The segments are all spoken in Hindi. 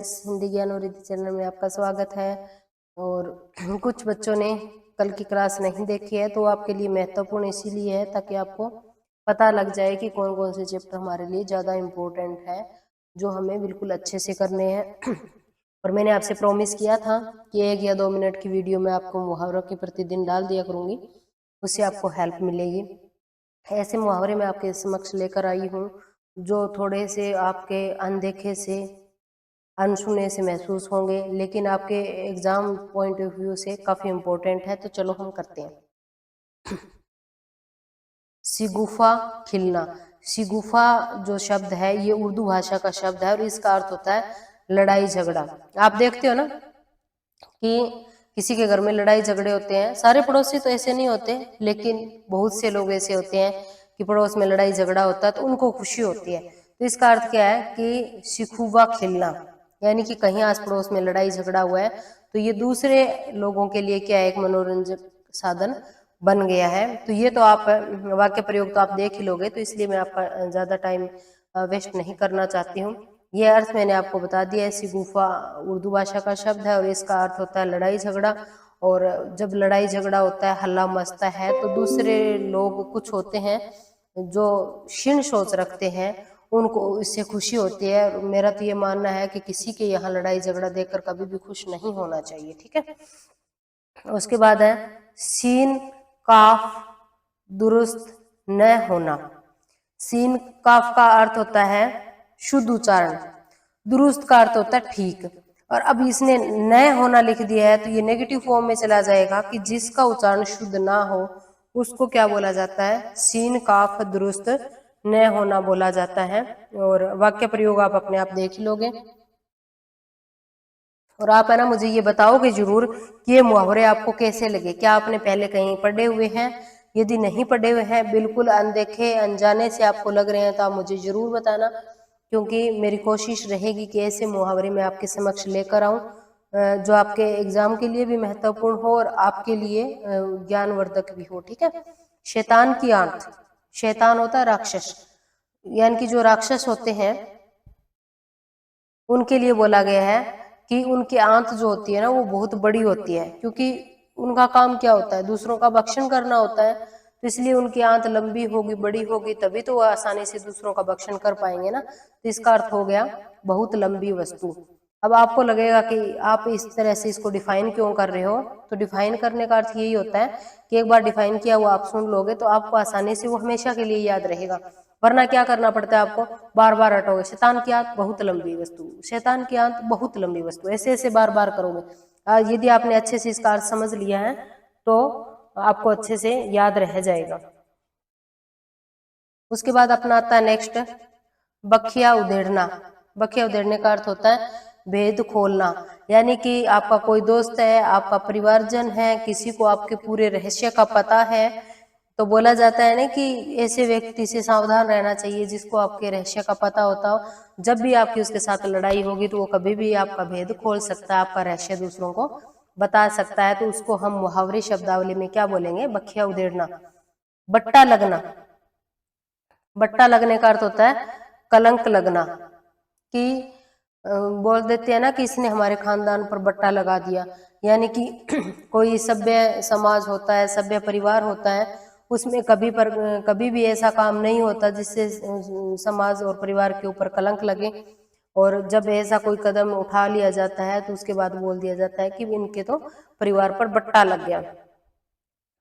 हिंदी ज्ञान और रीति चैनल में आपका स्वागत है। और कुछ बच्चों ने कल की क्लास नहीं देखी है तो आपके लिए महत्वपूर्ण इसीलिए है ताकि आपको पता लग जाए कि कौन कौन से चैप्टर हमारे लिए ज़्यादा इम्पोर्टेंट है, जो हमें बिल्कुल अच्छे से करने हैं। और मैंने आपसे प्रॉमिस किया था कि 1 या 2 मिनट की वीडियो में आपको मुहावरों के प्रतिदिन डाल दिया करूँगी, उससे आपको हेल्प मिलेगी। ऐसे मुहावरे मैं आपके समक्ष लेकर आई हूँ जो थोड़े से आपके अनदेखे से अनसुने से महसूस होंगे, लेकिन आपके एग्जाम पॉइंट ऑफ व्यू से काफ़ी इम्पोर्टेंट है। तो चलो हम करते हैं। शिगुफा खिलना। शिगुफा जो शब्द है ये उर्दू भाषा का शब्द है और इसका अर्थ होता है लड़ाई झगड़ा। आप देखते हो ना कि किसी के घर में लड़ाई झगड़े होते हैं, सारे पड़ोसी तो ऐसे नहीं होते, लेकिन बहुत से लोग ऐसे होते हैं कि पड़ोस में लड़ाई झगड़ा होता है तो उनको खुशी होती है। तो इसका अर्थ क्या है कि शिखुबा खिलना, यानी कि कहीं आस पड़ोस में लड़ाई झगड़ा हुआ है तो ये दूसरे लोगों के लिए क्या है, एक मनोरंजक साधन बन गया है। तो ये तो आप वाक्य प्रयोग तो आप देख ही लोगे, तो इसलिए मैं आपका ज़्यादा टाइम वेस्ट नहीं करना चाहती हूँ। ये अर्थ मैंने आपको बता दिया है। शिगुफा उर्दू भाषा का शब्द है और इसका अर्थ होता है लड़ाई झगड़ा। और जब लड़ाई झगड़ा होता है, हल्ला मचता है, तो दूसरे लोग कुछ होते हैं जो क्षीण सोच रखते हैं, उनको इससे खुशी होती है। और मेरा तो ये मानना है कि किसी के यहाँ लड़ाई झगड़ा देखकर कभी भी खुश नहीं होना चाहिए, ठीक है। उसके बाद है सीन काफ दुरुस्त न होना। सीन काफ का अर्थ होता है शुद्ध उच्चारण, दुरुस्त का अर्थ होता है ठीक। और अब इसने न होना लिख दिया है तो ये नेगेटिव फॉर्म में चला जाएगा कि जिसका उच्चारण शुद्ध ना हो उसको क्या बोला जाता है, सीन काफ दुरुस्त न होना बोला जाता है। और वाक्य प्रयोग आप अपने आप देख ही लोगे। और आप है ना मुझे ये बताओगे जरूर कि ये मुहावरे आपको कैसे लगे, क्या आपने पहले कहीं पढ़े हुए हैं। यदि नहीं पढ़े हुए हैं, बिल्कुल अनदेखे अनजाने से आपको लग रहे हैं, तो आप मुझे जरूर बताना, क्योंकि मेरी कोशिश रहेगी कि ऐसे मुहावरे मैं आपके समक्ष लेकर आऊं जो आपके एग्जाम के लिए भी महत्वपूर्ण हो और आपके लिए ज्ञानवर्धक भी हो, ठीक है। शैतान की आंत। शैतान होता है राक्षस, यानी कि जो राक्षस होते हैं उनके लिए बोला गया है कि उनकी आंत जो होती है ना वो बहुत बड़ी होती है, क्योंकि उनका काम क्या होता है, दूसरों का भक्षण करना होता है। तो इसलिए उनकी आंत लंबी होगी, बड़ी होगी, तभी तो वो आसानी से दूसरों का भक्षण कर पाएंगे ना। तो इसका अर्थ हो गया बहुत लंबी वस्तु। अब आपको लगेगा कि आप इस तरह से इसको डिफाइन क्यों कर रहे हो, तो डिफाइन करने का अर्थ यही होता है कि एक बार डिफाइन किया वो आप सुन लोगे तो आपको आसानी से वो हमेशा के लिए याद रहेगा। वरना क्या करना पड़ता है आपको, बार बार हटोगे, शैतान की आंत बहुत लंबी वस्तु, शैतान की आंत बहुत लंबी वस्तु, ऐसे ऐसे बार बार करोगे। यदि आपने अच्छे से इसका अर्थ समझ लिया है तो आपको अच्छे से याद रह जाएगा। उसके बाद अपना आता है नेक्स्ट, बखिया उधेड़ना। बखिया उधेड़ने का अर्थ होता है भेद खोलना, यानी कि आपका कोई दोस्त है, आपका परिवारजन है, किसी को आपके पूरे रहस्य का पता है, तो बोला जाता है ना कि ऐसे व्यक्ति से सावधान रहना चाहिए जिसको आपके रहस्य का पता होता हो। जब भी आपकी उसके साथ लड़ाई होगी तो वो कभी भी आपका भेद खोल सकता है, आपका रहस्य दूसरों को बता सकता है। तो उसको हम मुहावरे शब्दावली में क्या बोलेंगे, बखिया उधेड़ना। बट्टा लगना। बट्टा लगने का अर्थ होता है कलंक लगना, कि बोल देते हैं ना कि इसने हमारे खानदान पर बट्टा लगा दिया, यानी कि कोई सभ्य समाज होता है, सभ्य परिवार होता है, उसमें कभी भी ऐसा काम नहीं होता जिससे समाज और परिवार के ऊपर कलंक लगे। और जब ऐसा कोई कदम उठा लिया जाता है तो उसके बाद बोल दिया जाता है कि इनके तो परिवार पर बट्टा लग गया।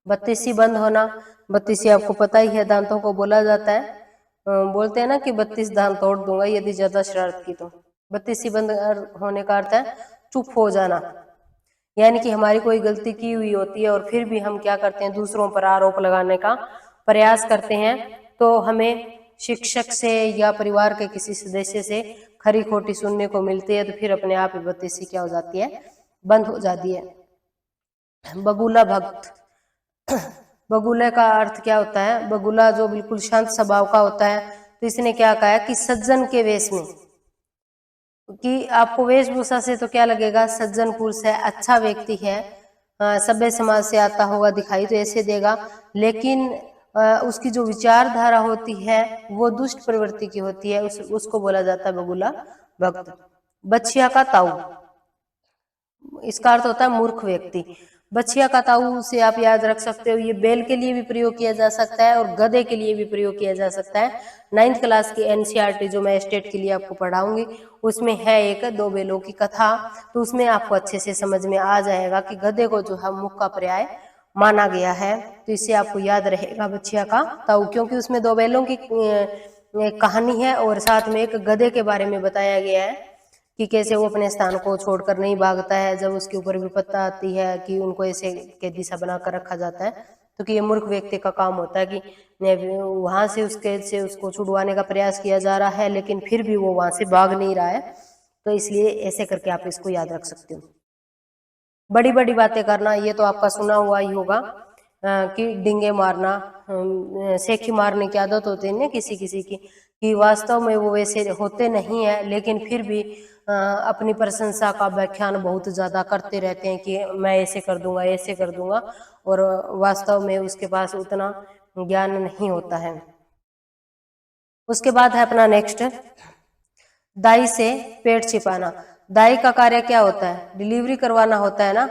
बत्तीसी बंद होना। बत्तीसी आपको पता ही है, दांतों को बोला जाता है, बोलते हैं ना कि 32 दांत तोड़ दूंगा यदि ज्यादा शरारत की तो। बत्तीसी बंद होने का अर्थ है चुप हो जाना, यानी कि हमारी कोई गलती की हुई होती है और फिर भी हम क्या करते हैं, दूसरों पर आरोप लगाने का प्रयास करते हैं। तो हमें शिक्षक से या परिवार के किसी सदस्य से खरी खोटी सुनने को मिलती है, तो फिर अपने आप ही बत्तीसी क्या हो जाती है, बंद हो जाती है। बगुला भक्त। बगुले का अर्थ क्या होता है, बगुला जो बिल्कुल शांत स्वभाव का होता है, तो इसने क्या कहा है कि सज्जन के वेश में, कि आपको वेशभूषा से तो क्या लगेगा, सज्जन पुरुष है, अच्छा व्यक्ति है, सभ्य समाज से आता होगा, दिखाई तो ऐसे देगा, लेकिन उसकी जो विचारधारा होती है वो दुष्ट प्रवृत्ति की होती है, उसको बोला जाता है बगुला भक्त। बछिया का ताऊ, इसका अर्थ होता है मूर्ख व्यक्ति। बछिया का ताऊ से आप याद रख सकते हो, ये बैल के लिए भी प्रयोग किया जा सकता है और गधे के लिए भी प्रयोग किया जा सकता है। 9th क्लास की एनसीईआरटी जो मैं स्टेट के लिए आपको पढ़ाऊंगी उसमें है एक दो बैलों की कथा, तो उसमें आपको अच्छे से समझ में आ जाएगा कि गधे को जो है मुख का पर्याय माना गया है। तो इससे आपको याद रहेगा बछिया का ताऊ, क्योंकि उसमें दो बैलों की कहानी है और साथ में एक गधे के बारे में बताया गया है कि कैसे वो अपने स्थान को छोड़कर नहीं भागता है जब उसके ऊपर विपत्ता आती है, कि उनको ऐसे कैदी सा बनाकर रखा जाता है। तो कि ये मूर्ख व्यक्ति का काम होता है कि वहां से उसको छुड़वाने का प्रयास किया जा रहा है लेकिन फिर भी वो वहां से भाग नहीं रहा है। तो इसलिए ऐसे करके आप इसको याद रख सकते हो। बड़ी बड़ी बातें करना, ये तो आपका सुना हुआ ही होगा कि डिंगे मारना, सेखी मारने की आदत होती है ना किसी किसी की, कि वास्तव में वो वैसे होते नहीं है लेकिन फिर भी अपनी प्रशंसा का व्याख्यान बहुत ज्यादा करते रहते हैं कि मैं ऐसे कर दूंगा ऐसे कर दूंगा, और वास्तव में उसके पास उतना ज्ञान नहीं होता है। उसके बाद है अपना नेक्स्ट, दाई से पेट छिपाना। दाई का कार्य क्या होता है? डिलीवरी करवाना होता है ना।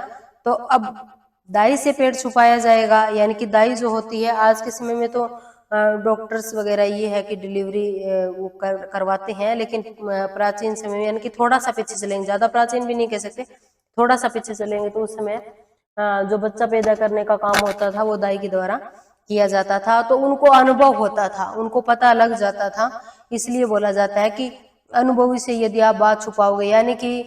तो अब दाई से पेट छुपाया जाएगा, यानी कि दाई जो होती है, आज के समय में तो डॉक्टर्स वगैरह ये है कि डिलीवरी वो करवाते हैं, लेकिन प्राचीन समय में, यानी कि थोड़ा सा पीछे चलेंगे, ज्यादा प्राचीन भी नहीं कह सकते, थोड़ा सा पीछे चलेंगे तो उस समय जो बच्चा पैदा करने का काम होता था वो दाई के द्वारा किया जाता था। तो उनको अनुभव होता था, उनको पता लग जाता था, इसलिए बोला जाता है कि अनुभवी से यदि आप बात छुपाओगे, यानी कि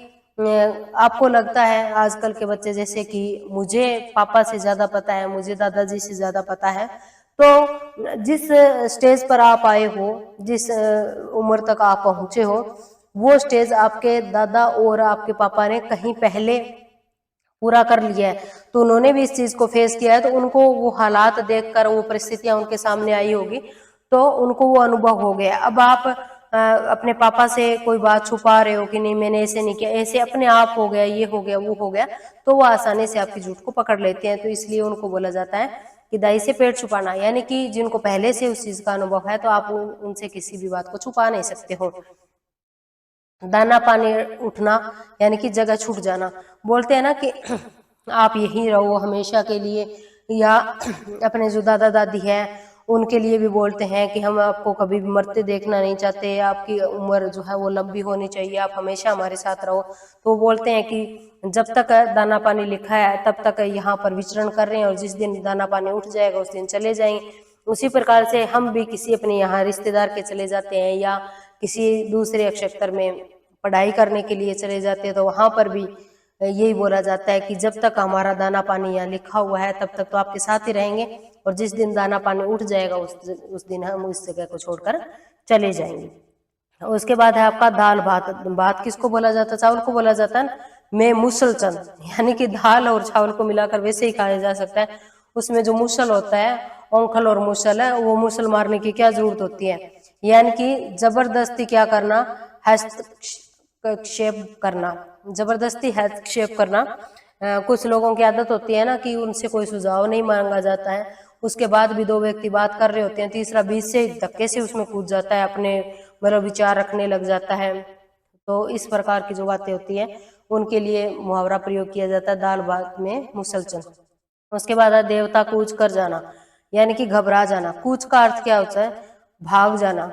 आपको लगता है आजकल के बच्चे जैसे कि मुझे पापा से ज्यादा पता है, मुझे दादाजी से ज्यादा पता है, तो जिस स्टेज पर आप आए हो, जिस उम्र तक आप पहुंचे हो, वो स्टेज आपके दादा और आपके पापा ने कहीं पहले पूरा कर लिया है। तो उन्होंने भी इस चीज को फेस किया है, तो उनको वो हालात देखकर, वो परिस्थितियां उनके सामने आई होगी, तो उनको वो अनुभव हो गया। अब आप अपने पापा से कोई बात छुपा रहे हो कि नहीं मैंने ऐसे नहीं किया, ऐसे अपने आप हो गया, ये हो गया, वो हो गया, तो वो आसानी से आपकी झूठ को पकड़ लेते हैं। तो इसलिए उनको बोला जाता है कि दाई से पेट छुपाना, यानी कि जिनको पहले से उस चीज का अनुभव है तो आप उनसे किसी भी बात को छुपा नहीं सकते हो। दाना पानी उठना, यानी कि जगह छूट जाना। बोलते हैं ना कि आप यहीं रहो हमेशा के लिए, या अपने जो दादा दादी है उनके लिए भी बोलते हैं कि हम आपको कभी भी मरते देखना नहीं चाहते, आपकी उम्र जो है वो लंबी होनी चाहिए, आप हमेशा हमारे साथ रहो। तो बोलते हैं कि जब तक दाना पानी लिखा है तब तक यहाँ पर विचरण कर रहे हैं, और जिस दिन दाना पानी उठ जाएगा उस दिन चले जाएंगे। उसी प्रकार से हम भी किसी अपने यहाँ रिश्तेदार के चले जाते हैं, या किसी दूसरे क्षेत्र में पढ़ाई करने के लिए चले जाते हैं, तो वहां पर भी यही बोला जाता है कि जब तक हमारा दाना पानी यहाँ लिखा हुआ है तब तक तो आपके साथ ही रहेंगे, और जिस दिन दाना पानी उठ जाएगा उस दिन हम उस जगह को छोड़कर चले जाएंगे। उसके बाद है आपका दाल भात। भात किसको बोला जाता है? चावल को बोला जाता है। मैं मुसल चंद, यानी कि दाल और चावल को मिलाकर वैसे ही खाया जा सकता है। उसमें जो मुसल होता है, औंखल और मुसल है, वो मुसल मारने की क्या जरूरत होती है, यानी कि जबरदस्ती क्या करना, हस्तक्षेप करना, जबरदस्ती हस्तक्षेप करना। कुछ लोगों की आदत होती है ना कि उनसे कोई सुझाव नहीं मांगा जाता है, उसके बाद भी दो व्यक्ति बात कर रहे होते हैं, तीसरा बीच से धक्के से उसमें कूद जाता है, अपने मतलब विचार रखने लग जाता है। तो इस प्रकार की जो बातें होती है उनके लिए मुहावरा प्रयोग किया जाता है, दाल भात में मुसलचल। उसके बाद है देवता कूच कर जाना, यानी कि घबरा जाना। कूच का अर्थ क्या होता है? भाग जाना,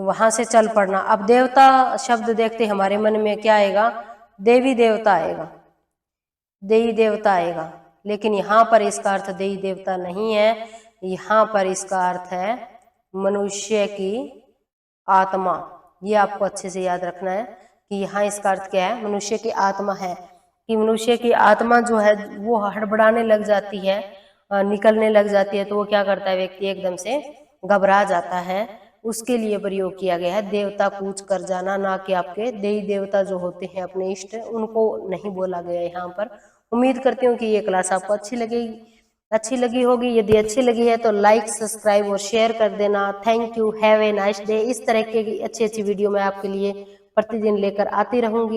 वहां से चल पड़ना। अब देवता शब्द देखते हमारे मन में क्या आएगा? देवी देवता आएगा, देवी देवता आएगा, लेकिन यहाँ पर इसका अर्थ देवी देवता नहीं है, यहाँ पर इसका अर्थ है मनुष्य की आत्मा। ये आपको अच्छे से याद रखना है कि यहाँ इसका अर्थ क्या है? मनुष्य की आत्मा है, कि मनुष्य की आत्मा जो है वो हड़बड़ाने लग जाती है, निकलने लग जाती है, तो वो क्या करता है? व्यक्ति एकदम से घबरा जाता है। उसके लिए प्रयोग किया गया है देवता कूच कर जाना, ना कि आपके देवी देवता जो होते हैं अपने इष्ट, उनको नहीं बोला गया यहाँ पर। उम्मीद करती हूँ कि ये क्लास आपको अच्छी लगी होगी। यदि अच्छी लगी है तो लाइक, सब्सक्राइब और शेयर कर देना। Thank you, have a nice day. इस तरह की अच्छी वीडियो मैं आपके लिए प्रतिदिन लेकर आती रहूंगी।